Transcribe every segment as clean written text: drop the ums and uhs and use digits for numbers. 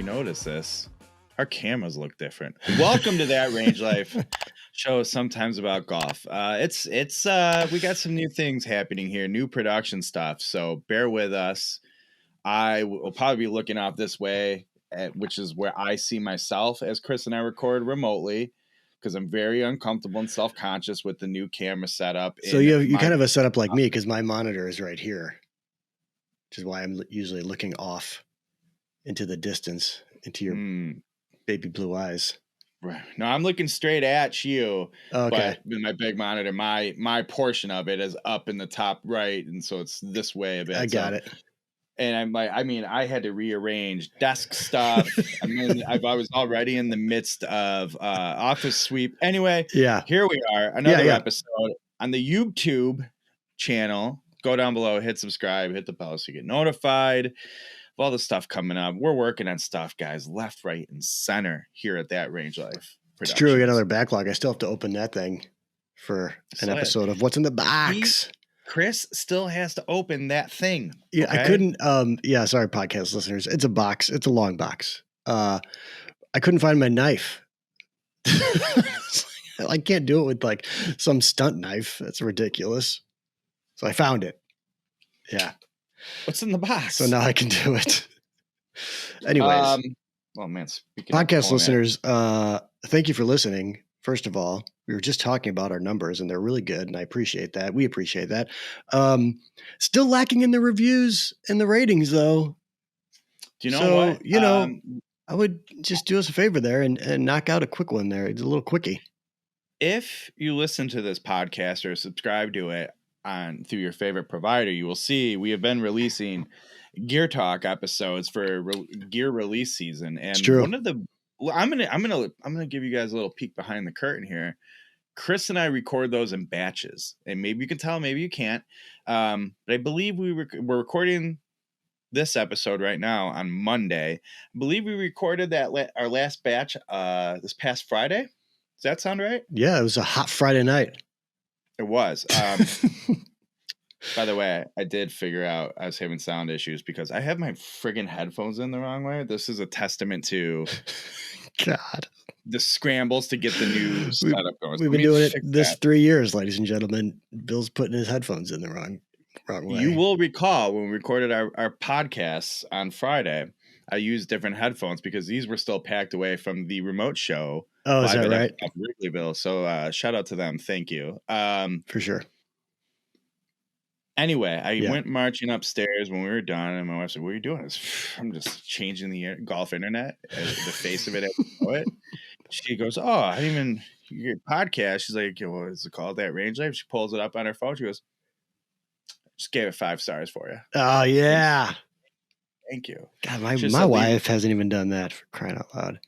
notice this. Our cameras look different. Welcome to That Range Life show, sometimes about golf. We got some new things happening here, new production stuff. So bear with us. I will probably be looking off this way, which is where I see myself as Kris and I record remotely, because I'm very uncomfortable and self-conscious with the new camera setup. So you kind of a setup like me, because my monitor is right here, which is why I'm usually looking off into the distance, into your baby blue eyes. Right. No, I'm looking straight at you. Okay. But with my big monitor, my portion of it is up in the top right, and so it's this way a bit. I got it. And I'm like, I had to rearrange desk stuff. I was already in the midst of office sweep. Anyway, here we are, another episode on the YouTube channel. Go down below, hit subscribe, hit the bell so you get notified of all the stuff coming up. We're working on stuff, guys, left, right, and center here at That Range Life. It's true. We got another backlog. I still have to open that thing for an episode of What's in the Box. Kris still has to open that thing. Yeah, okay? I couldn't. Sorry, podcast listeners. It's a box. It's a long box. I couldn't find my knife. I can't do it with like some stunt knife. That's ridiculous. So I found it. Yeah. What's in the box? So now I can do it. Anyways. Well, man, podcast listeners, thank you for listening. First of all, we were just talking about our numbers and they're really good. And I appreciate that. We appreciate that. Still lacking in the reviews and the ratings though. Do you know what? I would just do us a favor there and knock out a quick one there. It's a little quickie. If you listen to this podcast or subscribe to it through your favorite provider, you will see we have been releasing Gear Talk episodes for gear release season. And it's true. I'm gonna give you guys a little peek behind the curtain here. Kris and I record those in batches, and maybe you can tell, maybe you can't. But I believe we're recording this episode right now on Monday. I believe we recorded our last batch this past Friday. Does that sound right? Yeah, it was a hot Friday night. It was. By the way, I did figure out I was having sound issues because I have my friggin' headphones in the wrong way. This is a testament to God, the scrambles to get the new setup going. We've been doing it this 3 years, ladies and gentlemen. Bill's putting his headphones in the wrong way. You will recall when we recorded our podcasts on Friday, I used different headphones because these were still packed away from the remote show. Oh, is that right? Wrigleyville. So shout out to them. Thank you. For sure. Anyway, I went marching upstairs when we were done, and my wife said, "What are you doing?" I'm just changing the golf internet, the face of it as you know it. She goes, "Oh, I didn't even your podcast." She's like, "What is it called? That Range Life?" She pulls it up on her phone. She goes, "Just gave it 5 stars for you." Oh yeah, thank you. God, my wife hasn't even done that, for crying out loud.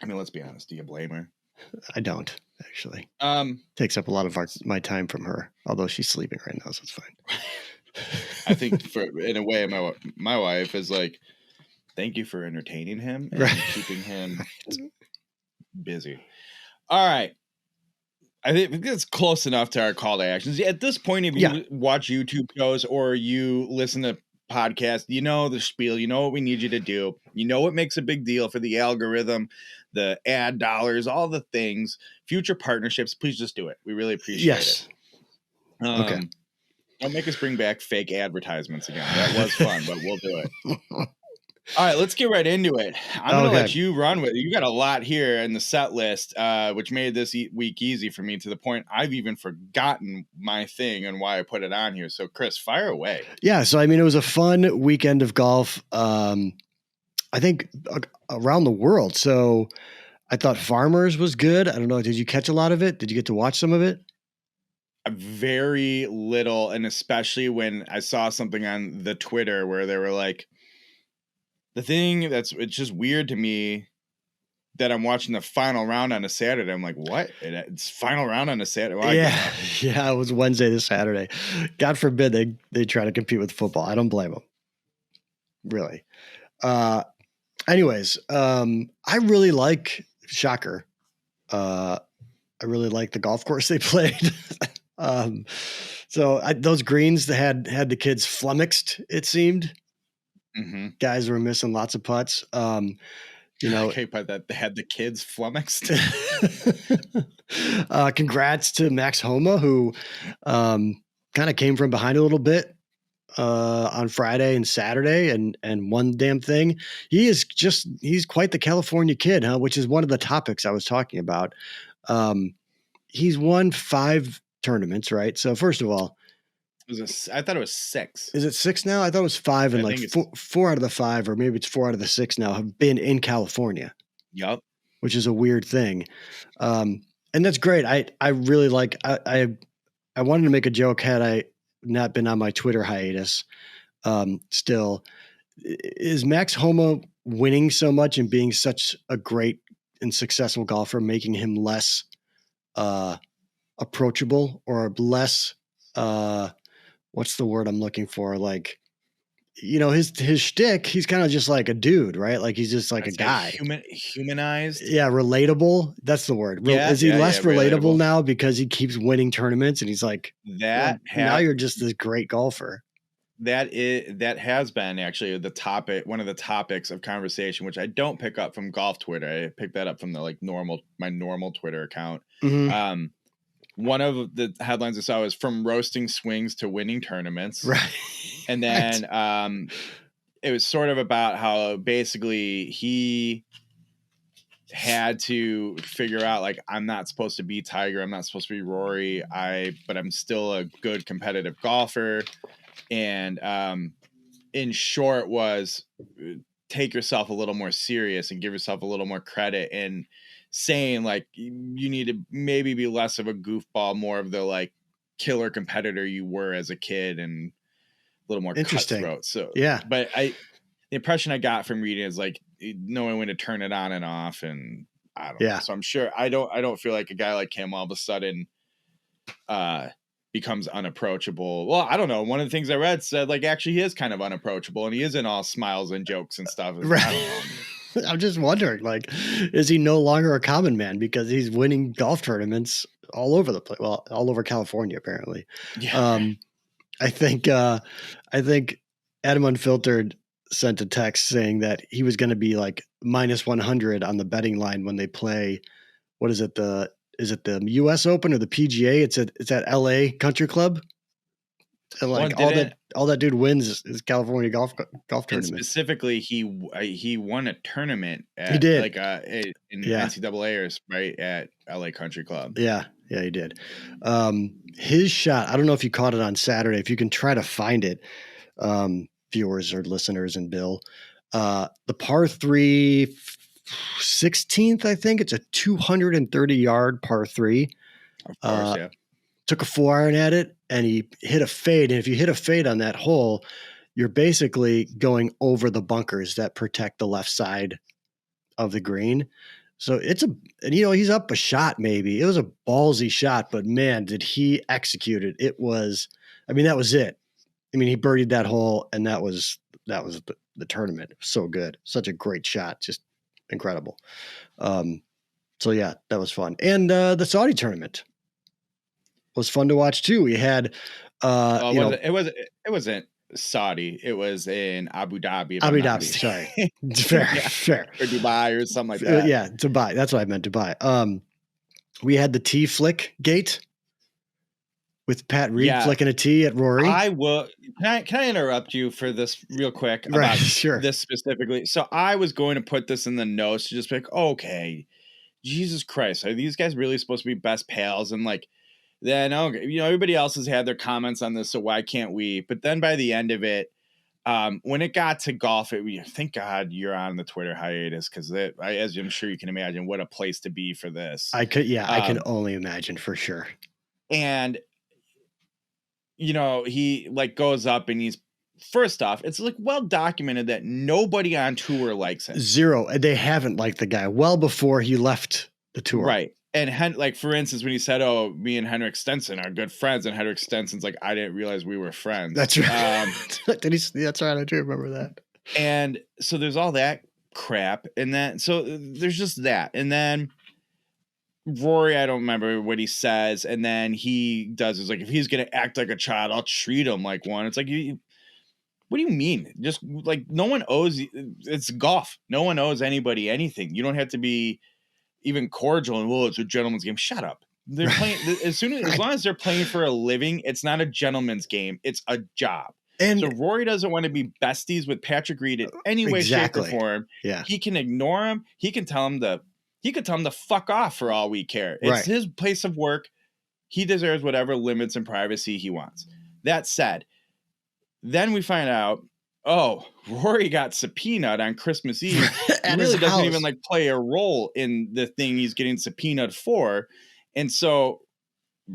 I mean, let's be honest. Do you blame her? I don't, actually. Takes up a lot of my time from her, although she's sleeping right now, so it's fine. I think in a way, my wife is like, thank you for entertaining him and keeping him busy. All right. I think it's close enough to our call to actions. At this point, if you watch YouTube shows or you listen to podcasts, you know the spiel, you know what we need you to do. You know what makes a big deal for the algorithm, the ad dollars, all the things, future partnerships. Please just do it. We really appreciate it. Okay. Don't make us bring back fake advertisements again. That was fun, but we'll do it. All right, let's get right into it. I'm going to let you run with it. You got a lot here in the set list, which made this week easy for me to the point I've even forgotten my thing and why I put it on here. So, Kris, fire away. Yeah, so, I mean, it was a fun weekend of golf, I think, around the world. So, I thought Farmers was good. I don't know. Did you catch a lot of it? Did you get to watch some of it? Very little, and especially when I saw something on the Twitter where they were like, the thing it's just weird to me that I'm watching the final round on a Saturday. I'm like, what? It's final round on a Saturday? Well, yeah, it was Wednesday to Saturday. God forbid they try to compete with football. I don't blame them. Really. Anyways, I really like, shocker, I really like the golf course they played. So those greens that had the kids flummoxed, it seemed. Mm-hmm. Guys were missing lots of putts. Okay, but that they had the kids flummoxed. Congrats to Max Homa, who kind of came from behind a little bit on Friday and Saturday and one damn thing. He's quite the California kid, huh? Which is one of the topics I was talking about. He's won 5 tournaments, right? So first of all, I thought it was 6. Is it 6 now? I thought it was 5, and like 4 out of the 5, or maybe it's 4 out of the 6 now, have been in California. Yep. Which is a weird thing. And that's great. I really like, I wanted to make a joke had I not been on my Twitter hiatus. Still, is Max Homa winning so much and being such a great and successful golfer, making him less approachable or less, what's the word I'm looking for? Like, his shtick, he's kind of just like a dude, right? Like he's just like a guy. Humanized. Yeah, relatable. That's the word. Is he less relatable now because he keeps winning tournaments and he's like, now you're just this great golfer. That has been actually one of the topics of conversation, which I don't pick up from golf Twitter. I pick that up from the my normal Twitter account. Mm-hmm. One of the headlines I saw was from roasting swings to winning tournaments. Right. And then it was sort of about how basically he had to figure out, like, I'm not supposed to be Tiger. I'm not supposed to be Rory. But I'm still a good competitive golfer. And in short was take yourself a little more serious and give yourself a little more credit, and saying like you need to maybe be less of a goofball, more of the like killer competitor you were as a kid, and a little more cutthroat. So yeah, but the impression I got from reading is like knowing when to turn it on and off, and I don't know. So I'm sure I don't feel like a guy like him all of a sudden becomes unapproachable. Well, I don't know. One of the things I read said like actually he is kind of unapproachable and he isn't all smiles and jokes and stuff. Right. I don't know. I'm just wondering, like, is he no longer a common man because he's winning golf tournaments all over the place? Well, all over California, apparently. Yeah. I think Adam Unfiltered sent a text saying that he was going to be like minus 100 on the betting line when they play. What is it? Is it the U.S. Open or the PGA? It's at L.A. Country Club. And like all that dude wins is California golf tournament. And specifically, he won a tournament. He did like in NCAA right at LA Country Club. Yeah, he did. His shot. I don't know if you caught it on Saturday. If you can try to find it, viewers or listeners, and Bill, the par 3 16th. I think it's a 230-yard par 3. Of course, yeah. Took a 4-iron at it, and he hit a fade. And if you hit a fade on that hole, you're basically going over the bunkers that protect the left side of the green. So he's up a shot maybe. It was a ballsy shot, but man, did he execute it. That was it. I mean, he birdied that hole, and that was the tournament. It was so good. Such a great shot. Just incredible. So yeah, that was fun. And the Saudi tournament was fun to watch too. We had it wasn't Saudi. It was in Abu Dhabi. Sorry. Fair. Or Dubai or something like that. Yeah, Dubai. That's what I meant, Dubai. We had the tee flick gate with Pat Reed flicking a tee at Rory. Can I interrupt you for this real quick? Right, sure. This specifically. So I was going to put this in the notes to just be like, okay, Jesus Christ, are these guys really supposed to be best pals? And like, then everybody else has had their comments on this, so why can't we? But then by the end of it, when it got to golf, thank God you're on the Twitter hiatus, because as I'm sure you can imagine, what a place to be for this. I can only imagine for sure. And he like goes up and he's, first off, it's like well documented that nobody on tour likes him. Zero. They haven't liked the guy well before he left the tour. Right. And like, for instance, when he said, "Oh, me and Henrik Stenson are good friends," and Henrik Stenson's like, "I didn't realize we were friends." That's right. That's right. I do remember that. And so there's all that crap, and then so there's just that, and then Rory, I don't remember what he says, and then he does is like, if he's gonna act like a child, I'll treat him like one. It's like What do you mean? Just like no one owes. It's golf. No one owes anybody anything. You don't have to be even cordial and well, it's a gentleman's game. Shut up. They're playing as long as they're playing for a living. It's not a gentleman's game. It's a job. And so Rory doesn't want to be besties with Patrick Reed in any way, shape, or form. Yeah, he can ignore him. He can tell him to fuck off for all we care. It's his place of work. He deserves whatever limits and privacy he wants. That said, then we find out, oh, Rory got subpoenaed on Christmas Eve. He really doesn't even like play a role in the thing he's getting subpoenaed for. And so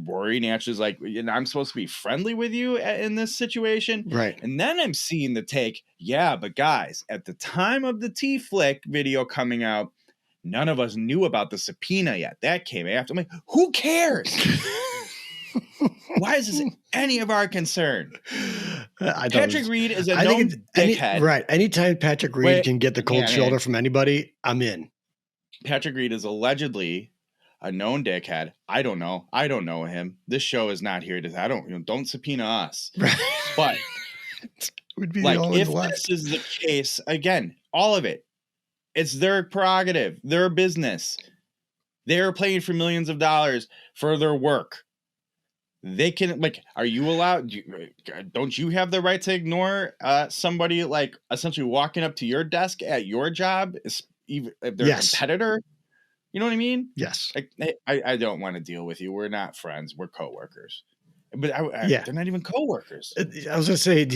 Rory naturally is like, I'm supposed to be friendly with you in this situation. Right. And then I'm seeing the take, yeah, but guys, at the time of the T-Flick video coming out, none of us knew about the subpoena yet. That came after. I'm like, who cares? Why is this any of our concern? Patrick Reed is a known dickhead. Right. Anytime Patrick Reed can get the cold shoulder from anybody, I'm in. Patrick Reed is allegedly a known dickhead. I don't know. I don't know him. This show is not here to. Don't subpoena us. Right. But would be like if this is the case, again, all of it, it's their prerogative, their business. They're paying for millions of dollars for their work. They can are you allowed? Don't you have the right to ignore somebody like essentially walking up to your desk at your job, even if they're a competitor? You know what I mean? Yes. I don't want to deal with you. We're not friends. We're coworkers. But they're not even coworkers. I was going to say,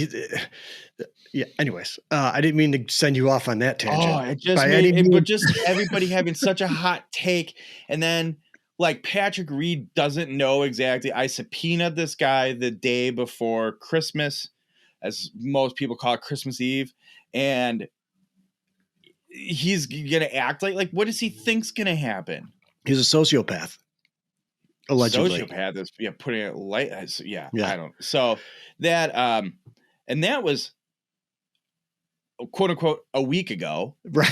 yeah. Anyways, I didn't mean to send you off on that tangent. Oh, it just but just everybody having such a hot take, and then. Like Patrick Reed doesn't know exactly. I subpoenaed this guy the day before Christmas, as most people call it Christmas Eve. And he's going to act like, what does he think's going to happen? He's a sociopath. Allegedly. Sociopath is putting it light. Yeah. I don't. So that, and that was quote unquote a week ago. Right.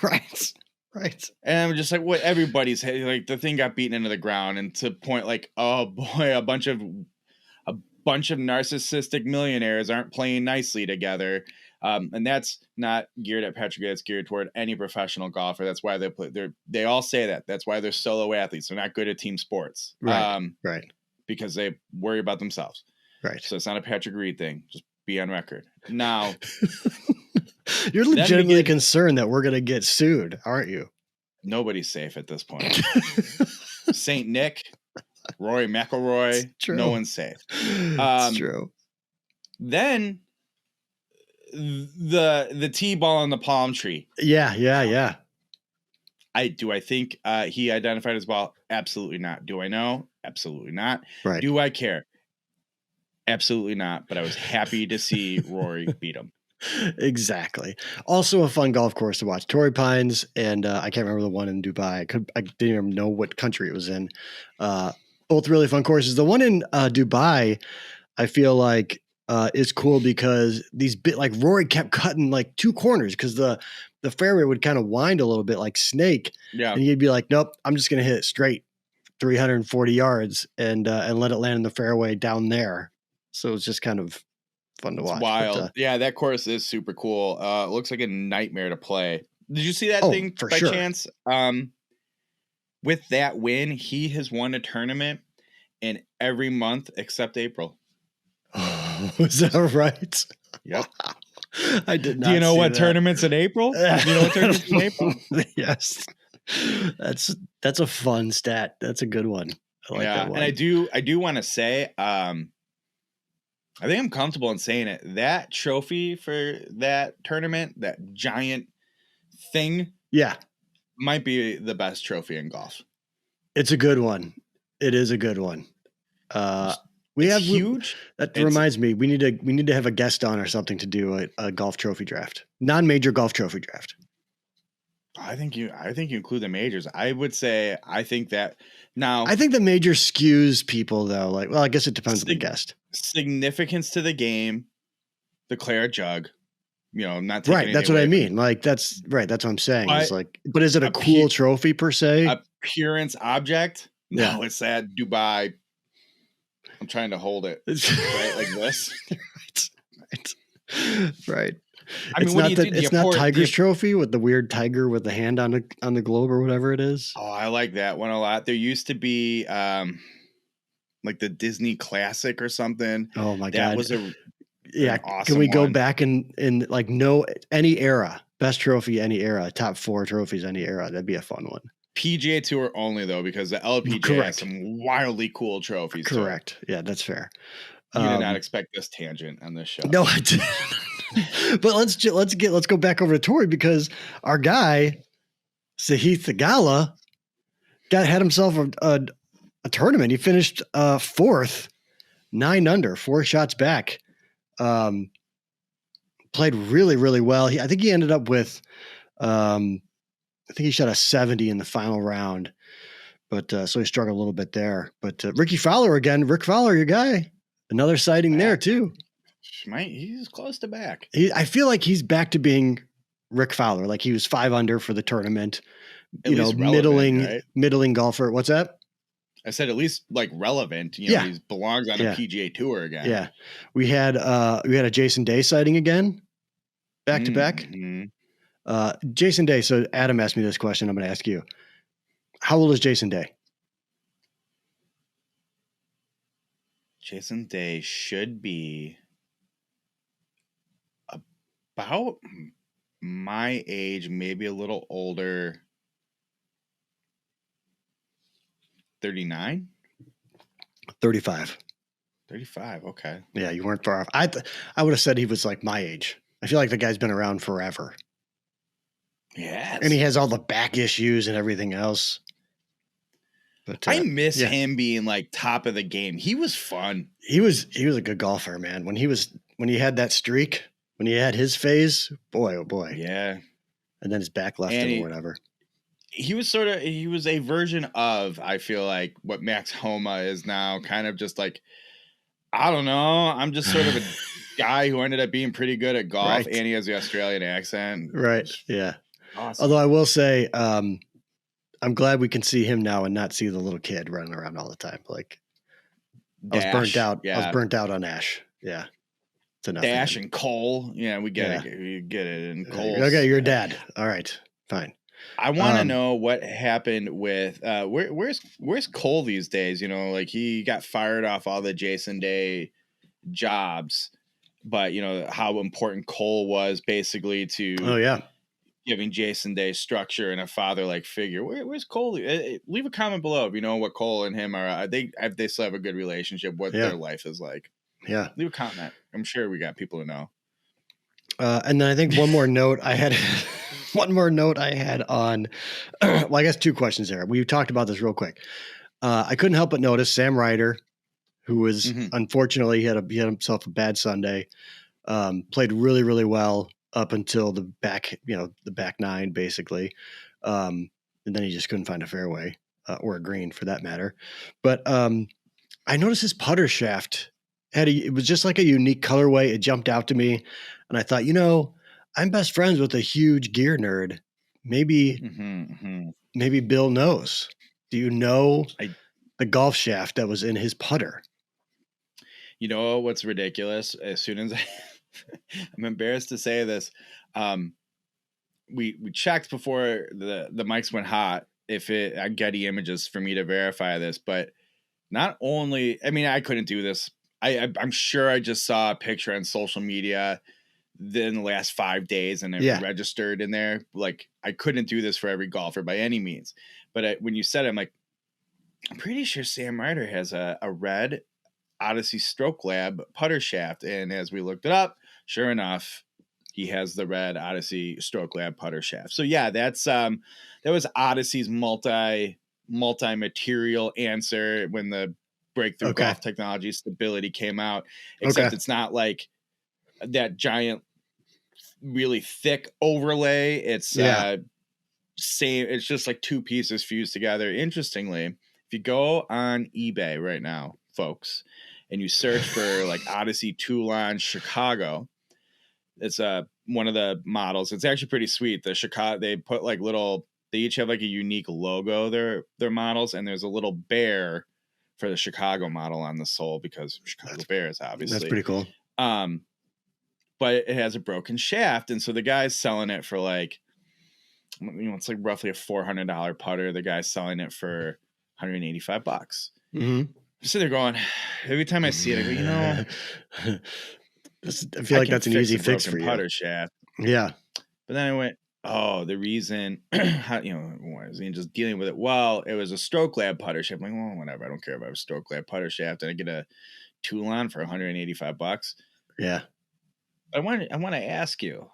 Right. Right. And I'm just like, what everybody's like, the thing got beaten into the ground, and to point like, oh boy, a bunch of narcissistic millionaires aren't playing nicely together. And that's not geared at Patrick. That's geared toward any professional golfer. That's why they all say that. That's why they're solo athletes. They're not good at team sports. Right. Right. Because they worry about themselves. Right. So it's not a Patrick Reed thing. Just be on record. Now. You're legitimately concerned that we're going to get sued, aren't you? Nobody's safe at this point. Saint Nick, Rory McIlroy, no one's safe. It's true. Then the T-ball on the palm tree. Yeah. I think he identified his ball? Absolutely not. Do I know? Absolutely not. Right. Do I care? Absolutely not. But I was happy to see Rory beat him. Exactly. Also a fun golf course to watch. Torrey Pines, and I can't remember the one in Dubai. I didn't even know what country it was in. Both really fun courses. The one in Dubai, I feel like is cool because like Rory kept cutting like two corners because the fairway would kind of wind a little bit like snake. Yeah. And he'd be like, nope, I'm just going to hit it straight 340 yards and let it land in the fairway down there. So it's just kind of fun to watch. It's wild. Yeah, that course is super cool. It looks like a nightmare to play. Did you see that thing by chance? With that win, he has won a tournament in every month except April. Oh, is that right? Yep. Wow. I did not. Do you know what tournaments in April? Do you know what tournaments in April? Yes. That's a fun stat. That's a good one. I like that one. And I do want to say, I think I'm comfortable in saying it. That trophy for that tournament, that giant thing, might be the best trophy in golf. It's a good one. It is a good one. It's huge. Reminds me, we need to have a guest on or something to do a golf trophy draft, non-major golf trophy draft. I think you include the majors. I would say I think that now. I think the major skews people though. Like, well, I guess it depends on the guest. Significance to the game, declare a jug. Not taking right. That's what I mean. Like that's right. That's what I'm saying. It's like, but is it a cool trophy per se? Appearance object? No, it's that Dubai. I'm trying to hold it right like this. Right. Right. I It's mean, what do not you that do? Do you it's not pour? Do Tiger's you, trophy with the weird tiger with the hand on the globe or whatever it is. oh, I like that one a lot. There used to be like the Disney Classic or something. Oh my That God. was an Yeah. Can awesome we go one. back in like any era? Best trophy, any era, top 4 trophies, any era. That'd be a fun one. PGA Tour only though, because the LPGA has some wildly cool trophies too. Correct. Yeah, that's fair. You did not expect this tangent on this show. No, I didn't. But let's go back over to Torrey, because our guy Sahith Theegala had himself a tournament. He finished 4th, 9 under, 4 shots back. Played really, really well. I think he ended up with, I think he shot a 70 in the final round, but so he struggled a little bit there. But Rick Fowler, your guy, another sighting there too. He's close to back. I feel like he's back to being Rick Fowler. Like he was 5 under for the tournament. At least relevant, middling golfer. What's that? I said at least like relevant. He belongs on a PGA Tour again. Yeah, we had a Jason Day sighting again, back to back. Jason Day. So Adam asked me this question. I'm going to ask you. How old is Jason Day? Jason Day should be about my age, maybe a little older. 39? 35. 35, okay. Yeah, you weren't far off. I would have said he was like my age. I feel like the guy's been around forever. Yes. And he has all the back issues and everything else. But I miss him being like top of the game. He was fun. He was a good golfer, man. When he had that streak, when he had his phase, boy, oh boy. Yeah. And then his back left him or whatever. He was a version of, I feel like, what Max Homa is now, kind of just like, I don't know. I'm just sort of a guy who ended up being pretty good at golf, right. And he has the Australian accent. Right. Yeah. Awesome. Although I will say, I'm glad we can see him now and not see the little kid running around all the time. Like Dash, I was burnt out. Yeah. I was burnt out on Ash. Yeah. Dash and Cole. Yeah, we get it. We get it. And Cole. Okay, you're a dad. All right. Fine. I want to know what happened with where's Cole these days? Like he got fired off all the Jason Day jobs, but how important Cole was basically to giving Jason Day structure and a father-like figure. Where's Cole? Leave a comment below if you know what Cole and him are. They still have a good relationship. What their life is like. Yeah, leave a comment. I'm sure we got people to know. And then I think one more note I had. One more note I had on, well, I guess 2 questions there. We talked about this real quick. I couldn't help but notice Sam Ryder, who was unfortunately he had himself a bad Sunday, played really, really well up until the back 9 basically, and then he just couldn't find a fairway or a green for that matter. But I noticed his putter shaft it was just like a unique colorway. It jumped out to me, and I thought, I'm best friends with a huge gear nerd. Maybe Bill knows. Do you know the golf shaft that was in his putter? You know what's ridiculous? As soon as I'm embarrassed to say this, we checked before the mics went hot I Getty images for me to verify this, but not only, I couldn't do this. I'm sure I just saw a picture on social media in the last 5 days and it registered in there. Like I couldn't do this for every golfer by any means, but when you said it, I'm like, I'm pretty sure Sam Ryder has a red Odyssey Stroke Lab putter shaft. And as we looked it up, sure enough, he has the red Odyssey Stroke Lab putter shaft. So yeah, that was Odyssey's multi-material answer when the breakthrough golf technology stability came out, except it's not like that giant, really thick overlay. It's same. It's just like 2 pieces fused together. Interestingly, if you go on eBay right now, folks, and you search for like Odyssey Toulon Chicago, it's one of the models. It's actually pretty sweet. The Chicago, they put like they each have like a unique logo, their models, and there's a little bear for the Chicago model on the sole because Chicago Bears, obviously. That's pretty cool. but it has a broken shaft. And so the guy's selling it for like, it's like roughly a $400 putter. The guy's selling it for $185. Mm-hmm. So they're going, every time I see it, I go, I feel like that's an easy fix for you. Putter shaft. Yeah. But then I went, the reason, why is he just dealing with it? Well, it was a stroke lab putter shaft. I'm like, well, whatever. I don't care about a stroke lab putter shaft. And I get a Toulon for $185. Yeah. I want to ask you,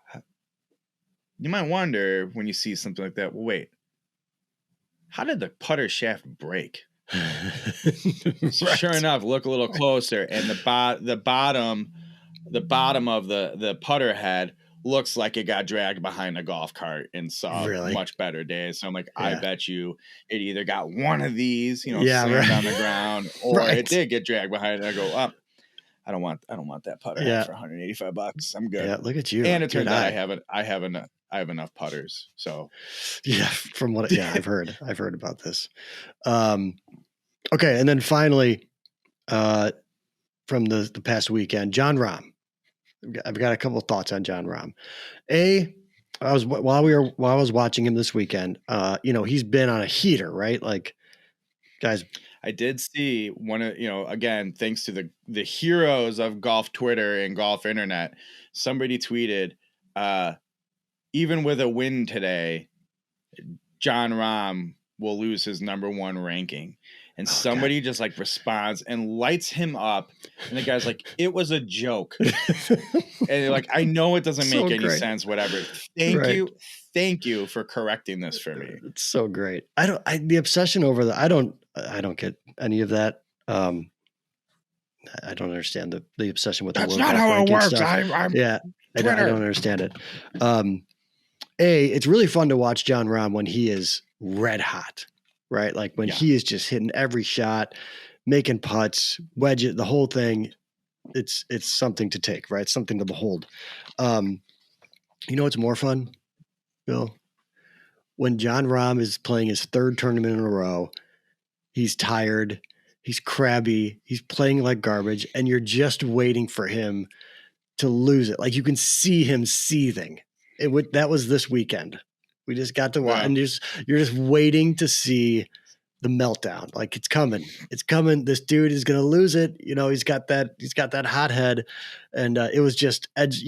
you might wonder when you see something like that, well, wait, how did the putter shaft break? So sure enough, look a little closer, and the bottom of the putter head looks like it got dragged behind a golf cart and saw much better days. So I'm like, I bet you it either got one of these, slammed on the ground, or it did get dragged behind. And I go, I don't want that putter head for $185. I'm good. Yeah, look at you. And it turns out I have enough putters. So yeah, from what I've heard about this. Okay, and then finally, from the past weekend, Jon Rahm. I've got a couple of thoughts on Jon Rahm. While I was watching him this weekend, he's been on a heater, right? Like, guys, I did see one of, again, thanks to the heroes of golf Twitter and golf internet, somebody tweeted, even with a win today, Jon Rahm will lose his number one ranking. And somebody just like responds and lights him up. And the guy's like, it was a joke. And they're like, I know it doesn't make any sense, whatever. Thank you for correcting this for me. It's so great. The obsession over I don't get any of that. I don't understand the obsession with that's the not how it works. I don't understand it. It's really fun to watch Jon Rahm when he is red hot. Right? Like when he is just hitting every shot, making putts, wedge it, the whole thing. It's something to take, right? Something to behold. What's more fun, Bill? When Jon Rahm is playing his third tournament in a row, he's tired, he's crabby, he's playing like garbage, and you're just waiting for him to lose it. Like you can see him seething. That was this weekend. We just got to watch, and you're just waiting to see the meltdown. Like it's coming. This dude is going to lose it. He's got that hot head, and it was just edge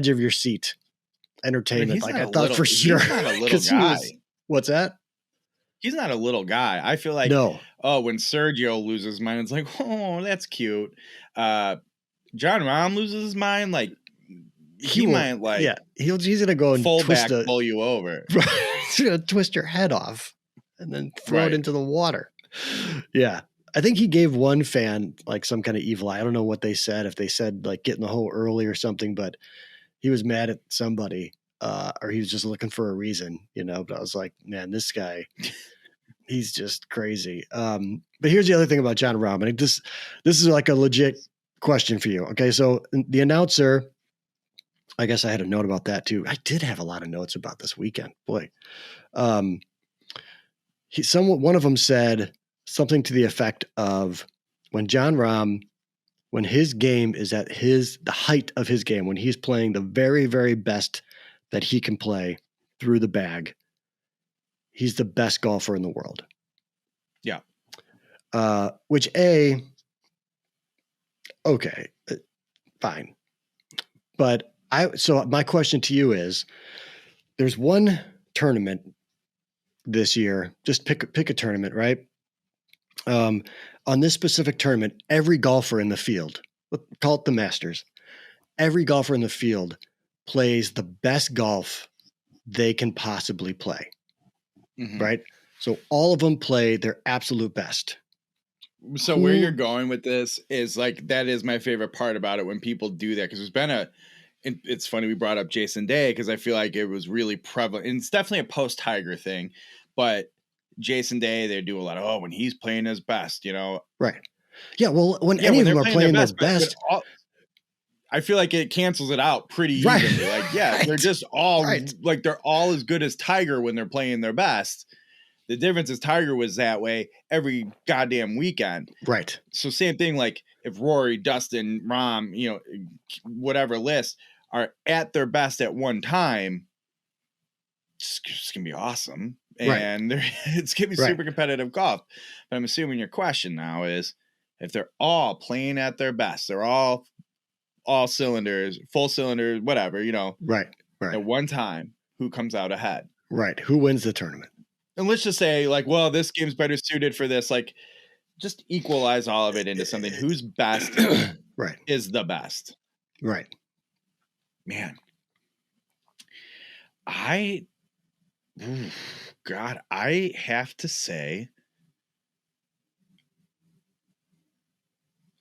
of your seat entertainment. Like I thought for sure. He's not a little guy. What's that? He's not a little guy. I feel like when Sergio loses mind, it's like, oh, that's cute. Jon Rahm loses his mind, like. He's gonna go and pull you over. He's gonna twist your head off and then throw it into the water. Yeah, I think he gave one fan like some kind of evil eye. I don't know what they said. If they said like get in the hole early or something, but he was mad at somebody, or he was just looking for a reason, But I was like, man, this guy, he's just crazy. But here's the other thing about Jon Rahm, and this is like a legit question for you. Okay, so the announcer. I guess I had a note about that too. I did have a lot of notes about this weekend. Boy, one of them said something to the effect of when Jon Rahm, when his game is at the height of his game, when he's playing the very, very best that he can play through the bag, he's the best golfer in the world. Yeah. Okay, fine. But so my question to you is, there's one tournament this year, just pick a tournament, right? On this specific tournament, every golfer in the field, call it the Masters, every golfer in the field plays the best golf they can possibly play, right? So all of them play their absolute best. So where you're going with this is like, that is my favorite part about it when people do that, because there's been it's funny we brought up Jason Day because I feel like it was really prevalent. And it's definitely a post-Tiger thing, but Jason Day, they do a lot of, when he's playing his best, Right. Yeah, well, when any of them are playing their best, I feel like it cancels it out pretty evenly. Like, they're just all like they're all as good as Tiger when they're playing their best. The difference is Tiger was that way every goddamn weekend. Right. So same thing, like if Rory, Dustin, Rahm, whatever list are at their best at one time, it's going to be awesome. And it's going to be super competitive golf. But I'm assuming your question now is, if they're all playing at their best, they're all cylinders, full cylinders, whatever, you know, at one time, who comes out ahead? Right. Who wins the tournament? And let's just say, like, well, this game's better suited for this. Like, just equalize all of it into something. Who's best is the best. Right. Man. I have to say,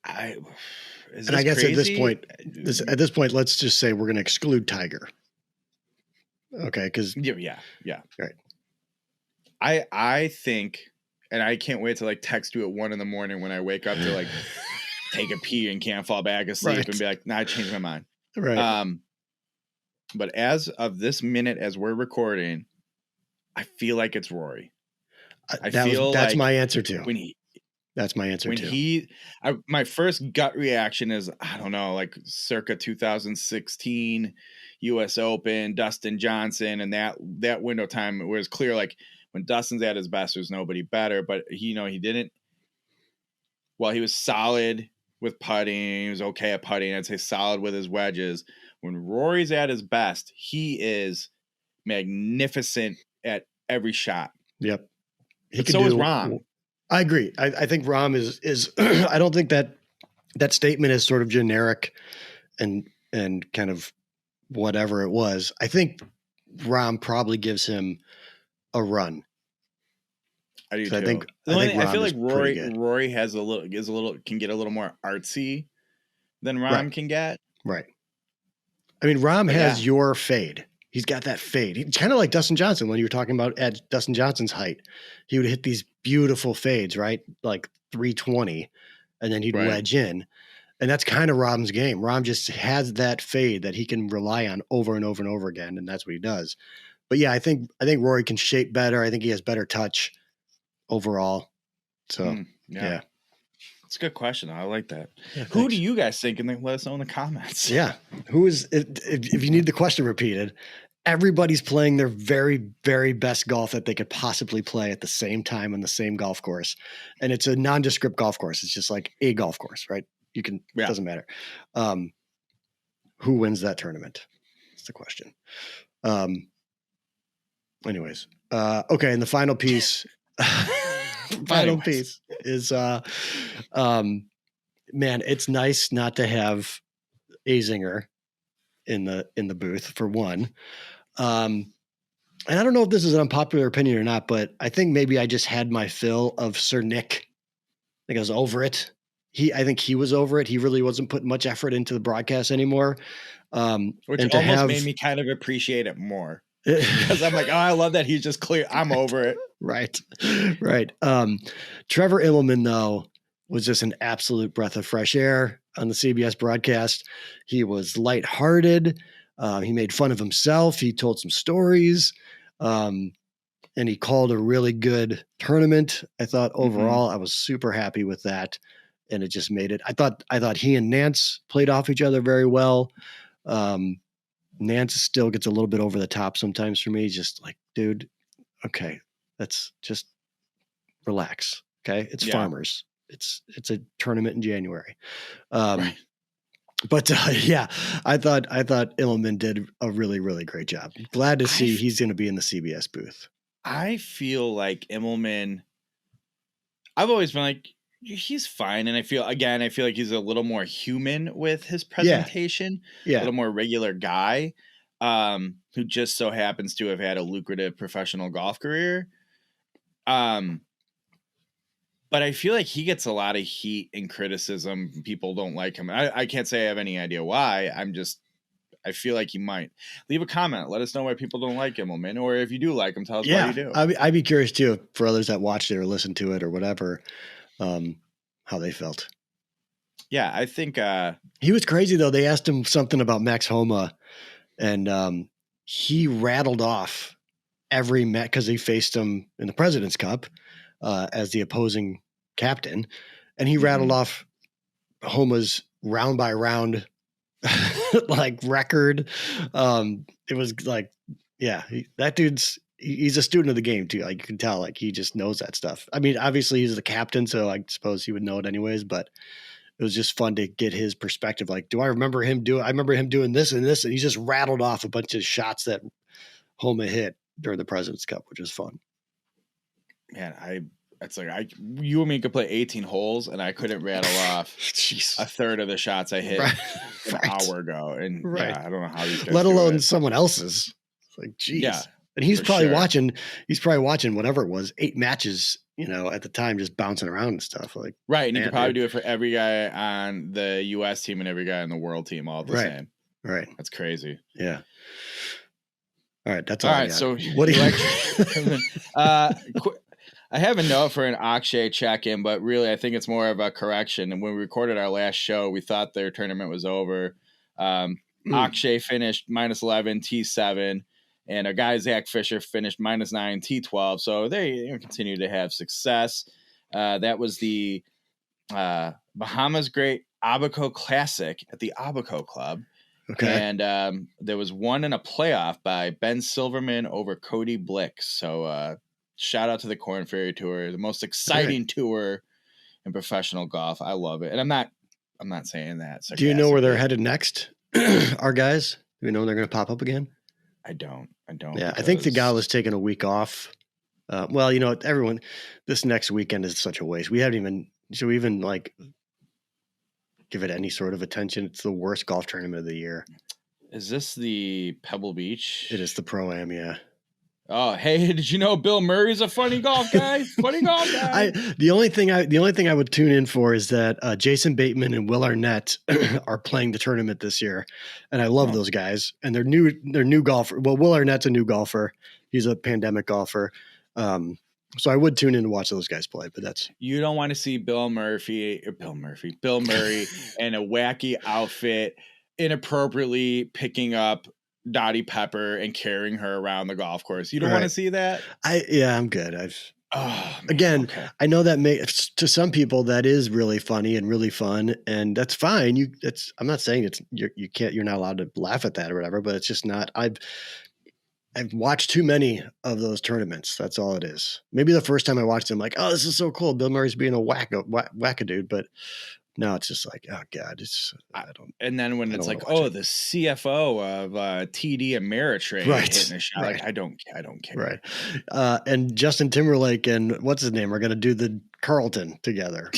I guess crazy? at this point, let's just say we're going to exclude Tiger. Okay, because yeah, right. I think, and I can't wait to like text you at 1 a.m. when I wake up to like take a pee and can't fall back asleep and be like, nah, I changed my mind. Right. But as of this minute, as we're recording, I feel like it's Rory. That's my answer too. That's my answer too. My first gut reaction is, I don't know, like circa 2016 U.S. Open, Dustin Johnson, and that window time, it was clear like when Dustin's at his best, there's nobody better. But he didn't. Well, he was solid with putting. He was okay at putting. I'd say solid with his wedges. When Rory's at his best, he is magnificent at every shot. Yep. So is Rahm. I agree. I think Rahm is I don't think that statement is sort of generic and kind of whatever it was. I think Rahm probably gives him a run. I do too. I feel like Rory has can get a little more artsy than Rahm can get. Right. I mean, Rahm has your fade. He's got that fade. He's kind of like Dustin Johnson when you were talking about at Dustin Johnson's height. He would hit these beautiful fades, right? Like 320, and then he'd wedge in. And that's kind of Rahm's game. Rahm just has that fade that he can rely on over and over and over again, and that's what he does. But yeah, I think Rory can shape better. I think he has better touch overall. So yeah. It's a good question. I like that. Yeah, who do you guys think? And then let us know in the comments. Yeah. Who is, if you need the question repeated, everybody's playing their very, very best golf that they could possibly play at the same time on the same golf course. And it's a nondescript golf course. It's just like a golf course, right? It doesn't matter. Who wins that tournament? That's the question. Anyways. Okay. And the final piece, piece is man, it's nice not to have Azinger in the booth for one. And I don't know if this is an unpopular opinion or not, but I think maybe I just had my fill of Sir Nick. I think I was over it. I think he was over it. He really wasn't putting much effort into the broadcast anymore. Which almost made me kind of appreciate it more. Because I'm like, oh, I love that he's just clear. I'm over it. Right. Trevor Immelman, though, was just an absolute breath of fresh air on the CBS broadcast. He was lighthearted. He made fun of himself. He told some stories. And he called a really good tournament. I thought overall, I was super happy with that. And it just made it. I thought he and Nance played off each other very well. Nance still gets a little bit over the top sometimes for me. Just like, dude, okay, let's just relax. Okay. It's Farmers. It's a tournament in January. Right. But yeah, I thought Immelman did a really, really great job. Glad to see he's going to be in the CBS booth. I feel like Immelman, I've always been like, he's fine. And I feel like he's a little more human with his presentation. Yeah. A little more regular guy who just so happens to have had a lucrative professional golf career. But I feel like he gets a lot of heat and criticism. People don't like him. I can't say I have any idea why. I feel like he might. Leave a comment. Let us know why people don't like Immelman. Or if you do like him, tell us why you do. I'd be curious too, for others that watched it or listened to it or whatever, how they felt. Yeah, I think he was crazy though. They asked him something about Max Homa, and he rattled off every match because he faced him in the President's Cup as the opposing captain, and he rattled off Homa's round by round like record. It was like, yeah, that dude's he's a student of the game too. Like you can tell, like he just knows that stuff. I mean, obviously he's the captain, so I suppose he would know it anyways. But it was just fun to get his perspective. Like, I remember him doing this and this, and he just rattled off a bunch of shots that Homa hit during the President's Cup, which was fun. Man, you and me could play 18 holes, and I couldn't rattle off a third of the shots I hit an hour ago. And yeah, I don't know how these guys let alone someone else's. It's like, geez. Yeah. And he's probably watching. He's probably watching whatever it was, 8 matches, at the time, just bouncing around and stuff. Like, right, and you could probably do it for every guy on the U.S. team and every guy on the world team, all the same. Right, that's crazy. Yeah. All right, that's all. All right, so what do you like? I have a note for an Akshay check-in, but really, I think it's more of a correction. And when we recorded our last show, we thought their tournament was over. Akshay finished -11 T7. And our guy, Zach Fisher, finished -9 T12. So they continue to have success. That was the Bahamas Great Abaco Classic at the Abaco Club. Okay. And there was one in a playoff by Ben Silverman over Cody Blick. So shout out to the Corn Ferry Tour, the most exciting tour in professional golf. I love it. And I'm not saying that. Do you know where they're headed next? Our guys? Do we know when they're going to pop up again? I don't. Yeah, I think the Gala's taking a week off. Well, everyone, this next weekend is such a waste. Should we even like give it any sort of attention? It's the worst golf tournament of the year. Is this the Pebble Beach? It is the Pro-Am, yeah. Oh, hey, did you know Bill Murray's a funny golf guy? The only thing I would tune in for is that Jason Bateman and Will Arnett are playing the tournament this year, and I love those guys. And they're new golfer. Well, Will Arnett's a new golfer. He's a pandemic golfer. So I would tune in to watch those guys play. But you don't want to see Bill Murray in a wacky outfit, inappropriately picking up Dottie Pepper and carrying her around the golf course. You don't want to see that? I'm good. I know that to some people that is really funny and really fun, and that's fine. I'm not saying you're not allowed to laugh at that or whatever, but it's just not. I've watched too many of those tournaments. That's all it is. Maybe the first time I watched them, like, oh, this is so cool. Bill Murray's being a wackadude, but now it's just like, oh God, And then when it's like, oh, the CFO of TD Ameritrade hitting a shot, like I don't care. Right. And Justin Timberlake and what's his name are going to do the Carlton together.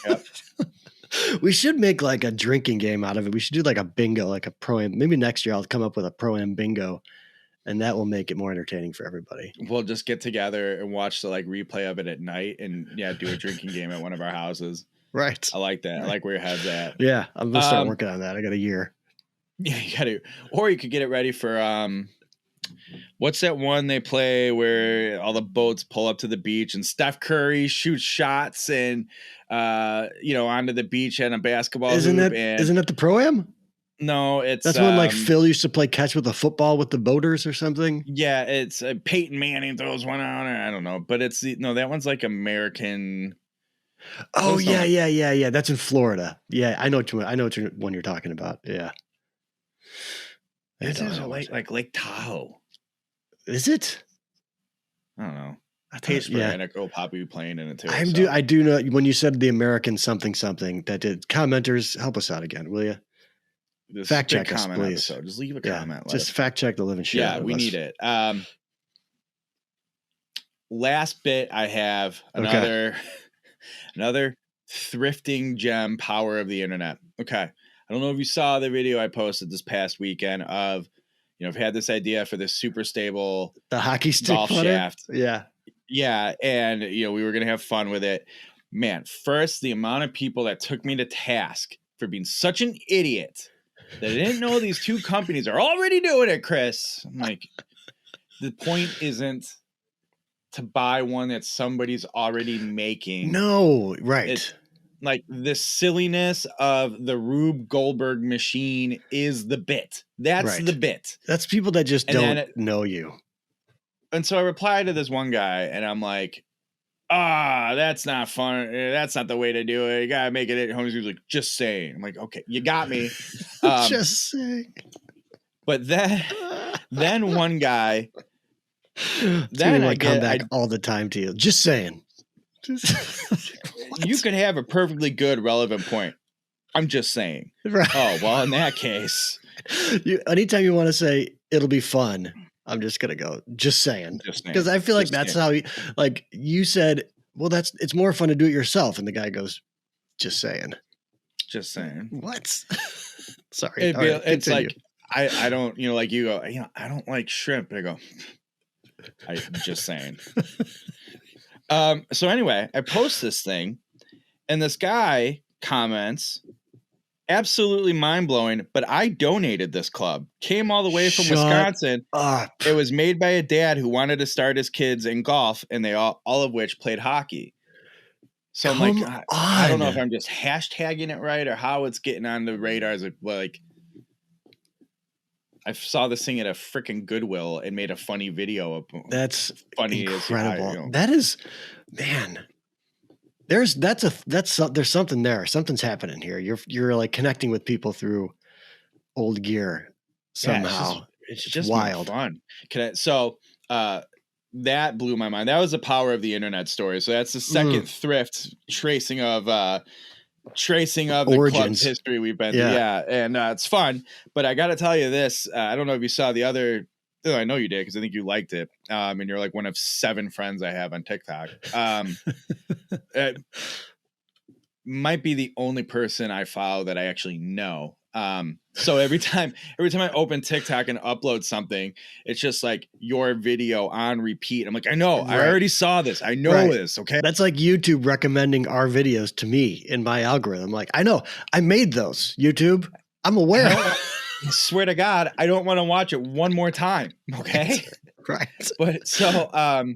Yep. We should make like a drinking game out of it. We should do like a bingo, like a Pro-Am. Maybe next year I'll come up with a Pro-Am bingo, and that will make it more entertaining for everybody. We'll just get together and watch the replay of it at night and do a drinking game at one of our houses. Right. I like that. I like where your head's at. Yeah. I'm going to start working on that. I got a year. Yeah, you got to. Or you could get it ready for, what's that one they play where all the boats pull up to the beach and Steph Curry shoots shots and, onto the beach and a basketball Isn't it the Pro-Am? No, that's when Phil used to play catch with a football with the boaters or something. Yeah, it's Peyton Manning throws one out. I don't know, but that one's like American. Oh yeah. That's in Florida. Yeah, I know what one you're talking about. Yeah, it's like Lake Tahoe. Is it? I don't know. And a girl Poppy playing in it too. I do know when you said the American something that did. Commenters, help us out again, will you? Fact check us, please. Episode. Just leave a comment. Just fact check the living shit. Yeah, we need it. Last bit, I have another thrifting gem, power of the internet. Okay, I don't know if you saw the video I posted this past weekend of, I've had this idea for this super stable the hockey stick golf putter? Shaft. Yeah, and we were gonna have fun with it. Man, first the amount of people that took me to task for being such an idiot that I didn't know these two companies are already doing it, Chris. I'm like, the point isn't to buy one that somebody's already making. No, right. It's like the silliness of the Rube Goldberg machine is the bit. That's the bit. That's people that just don't know you. And so I replied to this one guy and I'm like, that's not fun. That's not the way to do it. You gotta make it at home. He was like, just saying. I'm like, okay, you got me. Just saying. But then one guy, then I come back all the time to you. Just saying. You could have a perfectly good, relevant point. I'm just saying. Right. Oh, well, in that case. Anytime you want to say it'll be fun, I'm just going to go, just saying. Because I feel like that's how you said, well, it's more fun to do it yourself. And the guy goes, just saying. Just saying. What? Sorry. It's like, I don't, like you go, I don't like shrimp. And I go, I'm just saying. So anyway, I post this thing and this guy comments, absolutely mind-blowing, but I donated this club. Came all the way from Wisconsin. It was made by a dad who wanted to start his kids in golf, and they all of which played hockey. So I'm like, I don't know if I'm just hashtagging it right or how it's getting on the radars. Like, I saw this thing at a freaking Goodwill and made a funny video of. That's funny. Incredible. As that is, man. There's something there. Something's happening here. You're like connecting with people through old gear somehow. Yeah, it's just wild fun. That blew my mind. That was the power of the internet story. So that's the second thrift tracing of the club's history we've been through. Yeah, and it's fun. But I got to tell you this. I don't know if you saw the other. Oh, I know you did because I think you liked it. And you're like one of 7 friends I have on TikTok. It might be the only person I follow that I actually know. So every time I open TikTok and upload something, it's just like your video on repeat. I'm like, I know, I already saw this. I know this. Okay. That's like YouTube recommending our videos to me in my algorithm. Like, I know I made those. YouTube, I'm aware. I swear to God, I don't want to watch it one more time. Okay. Right. But so, I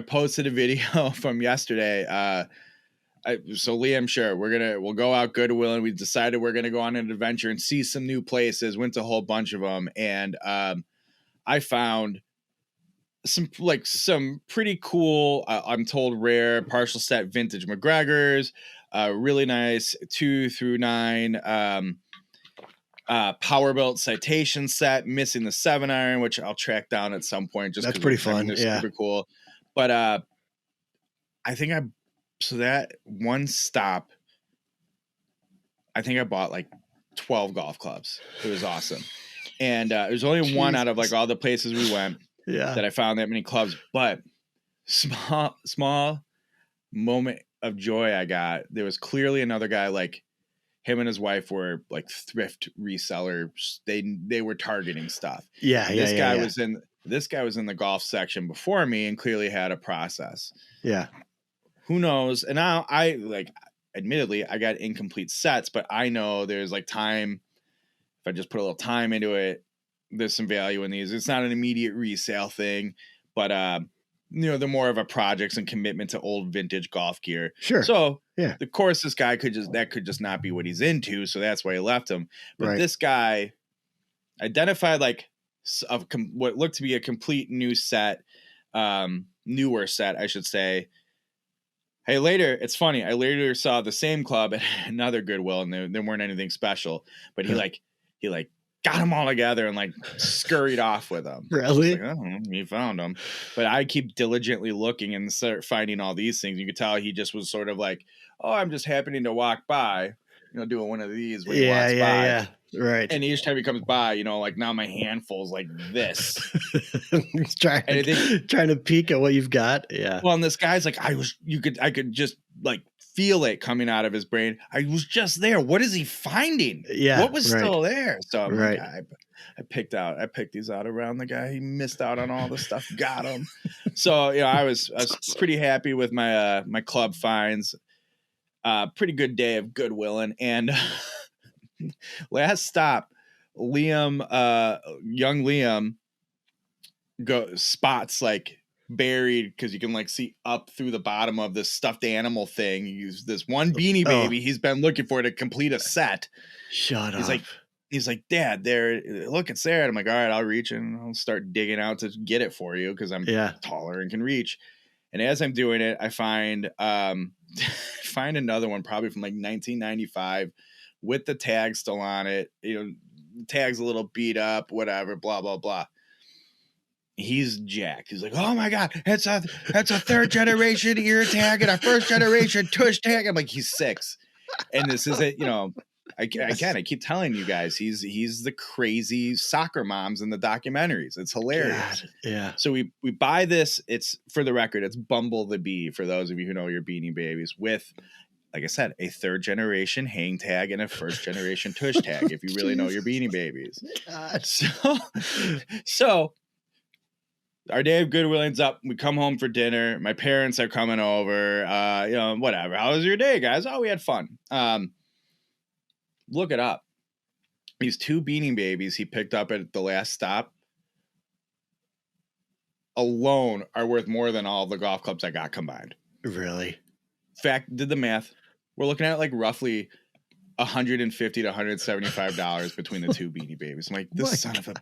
posted a video from yesterday. So Liam, sure, we'll go out Goodwill, and we decided we're going to go on an adventure and see some new places. Went to a whole bunch of them. And, I found some pretty cool, I'm told rare partial set vintage McGregor's, really nice 2 through 9, Powerbuilt citation set, missing the 7-iron, which I'll track down at some point. Just that's pretty fun. Yeah, super cool. But I think so that one stop, I think I bought like 12 golf clubs. It was awesome, and there's only one out of like all the places we went that I found that many clubs. But small moment of joy I got. There was clearly another guy like. Him and his wife were like thrift resellers. They were targeting stuff. This guy was in the golf section before me and clearly had a process. Yeah. Who knows? And now admittedly, I got incomplete sets, but I know there's like time. If I just put a little time into it, there's some value in these. It's not an immediate resale thing, but they're more of a projects and commitment to old vintage golf gear. Sure. So of course, this guy could just not be what he's into. So that's why he left him. But this guy identified like what looked to be a complete new set, newer set, I should say. Hey, it's funny. I later saw the same club at another Goodwill, and there weren't anything special. But he got them all together and like scurried off with them. Really? Like, he found them. But I keep diligently looking and start finding all these things. You could tell he just was sort of like, oh, I'm just happening to walk by, doing one of these when he walks by. Yeah. Right. And each time he comes by, like now my handful's like this. He's trying to peek at what you've got. Yeah. Well, and this guy's like, I could just like feel it coming out of his brain. I was just there. What is he finding? Yeah. What was still there? So I'm like, I picked these out around the guy. He missed out on all the stuff. Got him. So, I was pretty happy with my, my club finds. Pretty good day of Goodwilling. And last stop, young Liam spots like buried, because you can like see up through the bottom of this stuffed animal thing. You use this one Beanie Baby he's been looking for to complete a set. Shut up. He's like, Dad, there, look, it's there. And I'm like, all right, I'll reach and I'll start digging out to get it for you because I'm taller and can reach. And as I'm doing it, I find find another one probably from like 1995 with the tag still on it. You know, tag's a little beat up, whatever, blah, blah, blah. He's jacked. He's like, oh my God, that's a third generation ear tag and a first generation tush tag. I'm like, he's 6. And this is it, you know, I keep telling you guys, he's the crazy soccer moms in the documentaries. It's hilarious. God, yeah. So we buy this. It's, for the record, it's Bumble the Bee, for those of you who know your Beanie Babies, with, like I said, a third generation hang tag and a first generation tush tag, if you really know your Beanie Babies. God. So our day of Goodwilling's up. We come home for dinner. My parents are coming over. You know, whatever. How was your day, guys? Oh, we had fun. Look it up. These 2 Beanie Babies he picked up at the last stop alone are worth more than all of the golf clubs I got combined. Really? In fact, did the math. We're looking at like roughly $150 to $175 between the 2 Beanie Babies. I'm like, this son of a...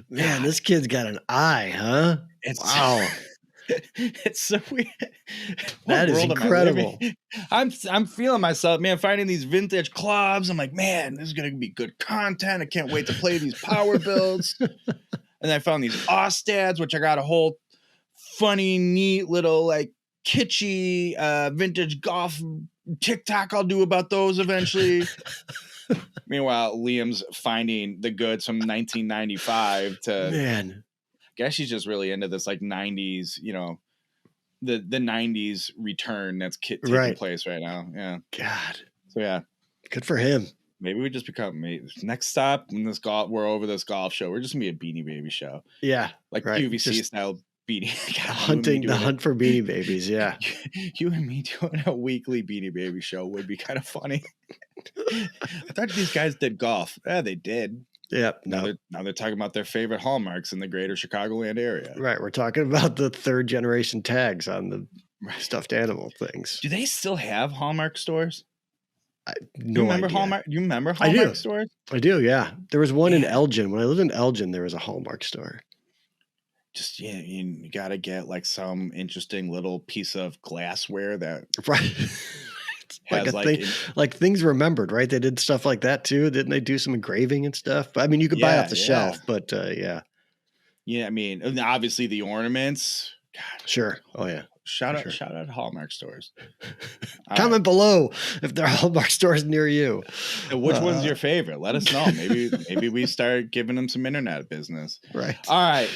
Man, this kid's got an eye, huh? Wow. It's so weird. That is incredible. I'm feeling myself, man, finding these vintage clubs. I'm like, man, this is going to be good content. I can't wait to play these power builds. And I found these Austads, which I got a whole funny, neat little like kitschy vintage golf TikTok I'll do about those eventually. Meanwhile, Liam's finding the goods from 1995 to, man, I guess she's just really into this like 90s, you know, the 90s return that's taking place right now. Yeah. God. So yeah. Good for him. Maybe we just become next stop when we're over this golf show. We're just gonna be a Beanie Baby show. Yeah. Like QVC just style Beanie. God, the hunt for Beanie Babies. Yeah. You and me doing a weekly Beanie Baby show would be kind of funny. I thought these guys did golf. Yeah, they did. Yep. Now they're talking about their favorite hallmarks in the greater Chicagoland area. Right. We're talking about the third generation tags on the stuffed animal things. Do they still have Hallmark stores? No idea. Hallmark? You remember Hallmark stores? I do. Yeah. There was one in Elgin. When I lived in Elgin, there was a Hallmark store. Just, yeah, you got to get like some interesting little piece of glassware that like a thing, like things remembered, right? They did stuff like that too. Didn't they do some engraving and stuff? I mean, you could buy off the shelf, but yeah. Yeah, I mean, obviously the ornaments. God. Sure. Oh yeah. Shout out Hallmark stores. Comment below if there are Hallmark stores near you. Which one's your favorite? Let us know. Maybe we start giving them some internet business. Right. All right.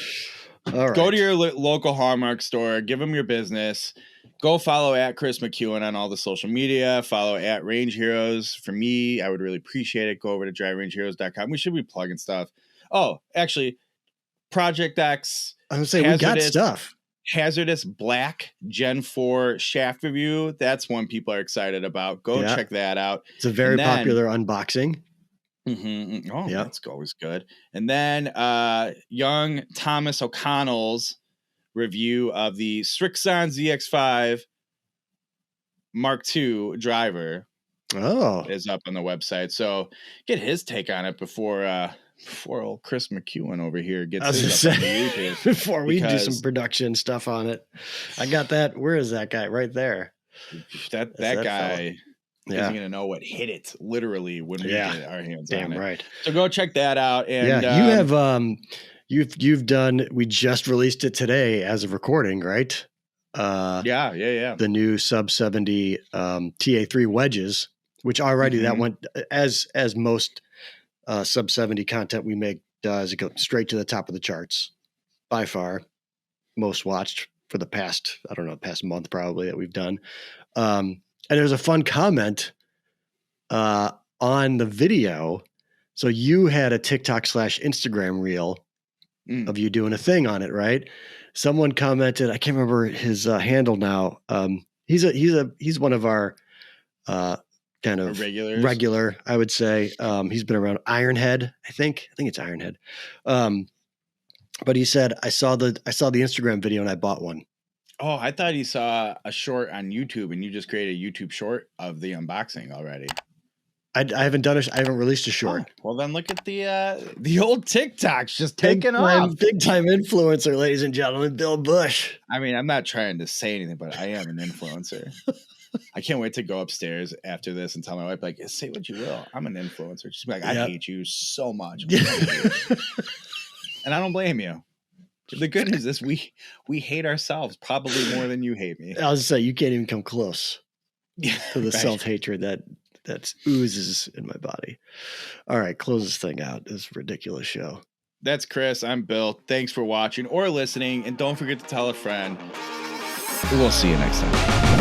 Go to your local Hallmark store. Give them your business. Go follow at Kris McEwen on all the social media. Follow at Range Heroes. For me, I would really appreciate it. Go over to driverangeheroes.com. We should be plugging stuff. Oh, actually, Project X. I was going to say, we got stuff. Hazardous Black Gen 4 shaft review. That's one people are excited about. Go check that out. It's a very popular unboxing. Mm-hmm. Oh, that's always good. And then young Thomas O'Connell's review of the Srixon ZX5 Mark II driver is up on the website. So get his take on it before old Kris McEwen over here gets his up on YouTube. Before we do some production stuff on it. I got that. Where is that guy? Right there. That guy isn't going to know what hit it literally when we get our hands on it. Right. So go check that out. And you have you've done, we just released it today as of recording, right? Yeah. The new sub 70 TA3 wedges, which already that went as most sub 70 content we make does. It goes straight to the top of the charts by far. Most watched for the past month probably that we've done. And there's a fun comment on the video. So you had a TikTok / Instagram reel of you doing a thing on it, right? Someone commented, I can't remember his handle now. He's one of our kind of regular, I would say. He's been around Ironhead, I think it's Ironhead. But he said, I saw the Instagram video and I bought one. Oh, I thought he saw a short on YouTube and you just created a YouTube short of the unboxing already. I haven't done I haven't released a short. Oh, well, then look at the old TikToks just taking off. Big time influencer, ladies and gentlemen, Bill Bush. I mean, I'm not trying to say anything, but I am an influencer. I can't wait to go upstairs after this and tell my wife, like, say what you will. I'm an influencer. She's like, I hate you so much. And I don't blame you. The good news is we hate ourselves probably more than you hate me. I was to say, you can't even come close to the self-hatred that oozes in my body. All right, close this thing out. This is a ridiculous show. That's Chris. I'm Bill. Thanks for watching or listening. And don't forget to tell a friend. We'll see you next time.